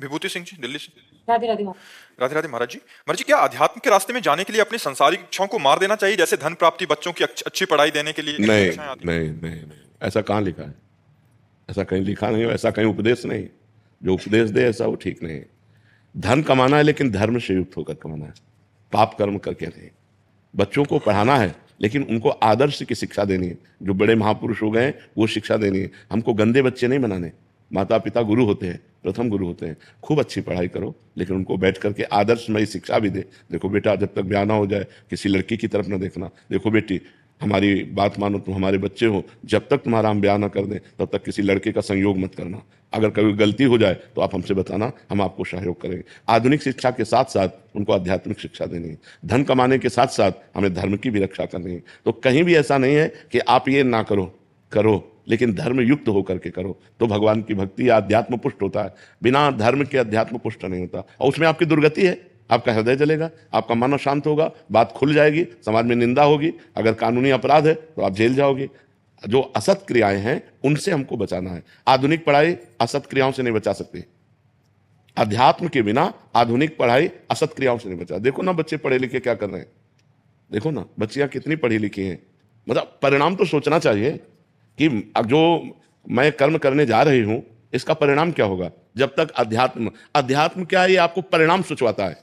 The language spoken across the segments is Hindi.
विभूति सिंह जी, दिल्ली से। राधे राधे माँ। राधे राधे महाराज जी। महाराज जी, क्या अध्यात्म के रास्ते में जाने के लिए अपनी सांसारिक इच्छाओं को मार देना चाहिए, जैसे धन प्राप्ति, बच्चों की अच्छी पढ़ाई देने के लिए नहीं इच्छाएं आती हैं? नहीं नहीं नहीं, ऐसा कहाँ लिखा है? ऐसा कहीं लिखा नहीं, ऐसा कहीं उपदेश नहीं। जो उपदेश दे ऐसा वो ठीक नहीं है। धन कमाना है लेकिन धर्म से युक्त होकर कमाना है, पाप कर्म करके नहीं। बच्चों को पढ़ाना है लेकिन उनको आदर्श की शिक्षा देनी है। जो बड़े महापुरुष हो गए वो शिक्षा देनी है। हमको गंदे बच्चे नहीं बनाने। माता पिता गुरु होते हैं, प्रथम गुरु होते हैं। खूब अच्छी पढ़ाई करो लेकिन उनको बैठ करके आदर्शमयी शिक्षा भी दे। देखो बेटा, जब तक ब्याह ना हो जाए किसी लड़की की तरफ ना देखना। देखो बेटी, हमारी बात मानो, तुम हमारे बच्चे हो, जब तक तुम्हारा हम ब्याह ना कर दें तब तक किसी लड़के का संयोग मत करना। अगर कभी गलती हो जाए तो आप हमसे बताना, हम आपको सहयोग करेंगे। आधुनिक शिक्षा के साथ साथ उनको आध्यात्मिक शिक्षा देनी है। धन कमाने के साथ साथ हमें धर्म की भी रक्षा करनी है। तो कहीं भी ऐसा नहीं है कि आप ये ना करो, करो लेकिन धर्म युक्त होकर के करो, तो भगवान की भक्ति या अध्यात्म पुष्ट होता है। बिना धर्म के अध्यात्म पुष्ट नहीं होता, और उसमें आपकी दुर्गति है। आपका हृदय जलेगा, आपका मन शांत होगा, बात खुल जाएगी, समाज में निंदा होगी। अगर कानूनी अपराध है तो आप जेल जाओगे। जो असत क्रियाएं हैं उनसे हमको बचाना है। आधुनिक पढ़ाई असत क्रियाओं से नहीं बचा सकती। अध्यात्म के बिना आधुनिक पढ़ाई असत क्रियाओं से नहीं बचा। देखो ना बच्चे पढ़े लिखे क्या कर रहे हैं। देखो ना बच्चियां कितनी पढ़ी लिखी हैं। मतलब परिणाम तो सोचना चाहिए कि अब जो मैं कर्म करने जा रही हूं इसका परिणाम क्या होगा। जब तक अध्यात्म क्या है, ये आपको परिणाम सोचवाता है।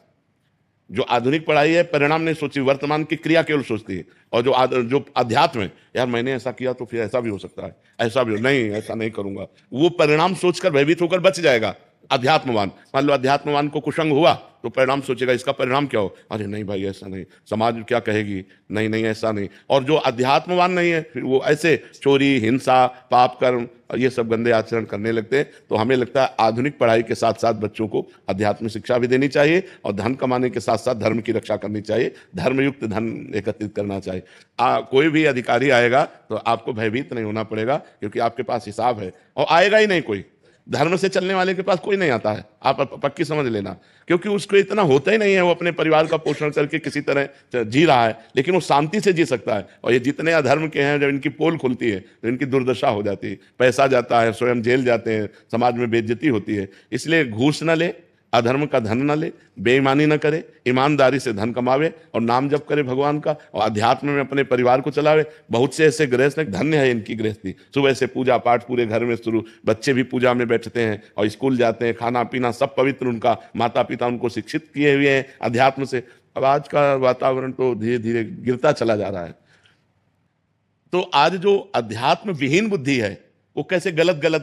जो आधुनिक पढ़ाई है परिणाम नहीं सोचती, वर्तमान की क्रिया केवल सोचती है। और जो अध्यात्म है, यार मैंने ऐसा किया तो फिर ऐसा भी हो सकता है, ऐसा भी हो, नहीं ऐसा नहीं करूंगा, वो परिणाम सोचकर भयभीत होकर बच जाएगा। अध्यात्मवान, मान लो अध्यात्मवान को कुसंग हुआ तो परिणाम सोचेगा इसका परिणाम क्या हो, अरे नहीं भाई ऐसा नहीं, समाज क्या कहेगी, नहीं नहीं ऐसा नहीं। और जो अध्यात्मवान नहीं है फिर वो ऐसे चोरी, हिंसा, पाप कर्म, ये सब गंदे आचरण करने लगते हैं। तो हमें लगता है आधुनिक पढ़ाई के साथ साथ बच्चों को अध्यात्म शिक्षा भी देनी चाहिए और धन कमाने के साथ साथ धर्म की रक्षा करनी चाहिए। धर्मयुक्त धन एकत्रित करना चाहिए। कोई भी अधिकारी आएगा तो आपको भयभीत नहीं होना पड़ेगा, क्योंकि आपके पास हिसाब है, और आएगा ही नहीं कोई। धर्म से चलने वाले के पास कोई नहीं आता है, आप पक्की समझ लेना, क्योंकि उसको इतना होता ही नहीं है। वो अपने परिवार का पोषण करके किसी तरह जी रहा है, लेकिन वो शांति से जी सकता है। और ये जितने अधर्म के हैं, जब इनकी पोल खुलती है तो इनकी दुर्दशा हो जाती है। पैसा जाता है, स्वयं जेल जाते हैं, समाज में बेइज्जती होती है। इसलिए घूस न ले, अधर्म का धन न ले, बेईमानी न करे, ईमानदारी से धन कमावे और नाम जप करे भगवान का, और अध्यात्म में अपने परिवार को चलावे। बहुत से ऐसे गृहस्थ, धन्य है इनकी गृहस्थी। सुबह से पूजा पाठ पूरे घर में शुरू, बच्चे भी पूजा में बैठते हैं और स्कूल जाते हैं, खाना पीना सब पवित्र, उनका माता पिता उनको शिक्षित किए हुए हैं अध्यात्म से। अब आज का वातावरण तो धीरे धीरे गिरता चला जा रहा है। तो आज जो अध्यात्म विहीन बुद्धि है वो कैसे गलत गलत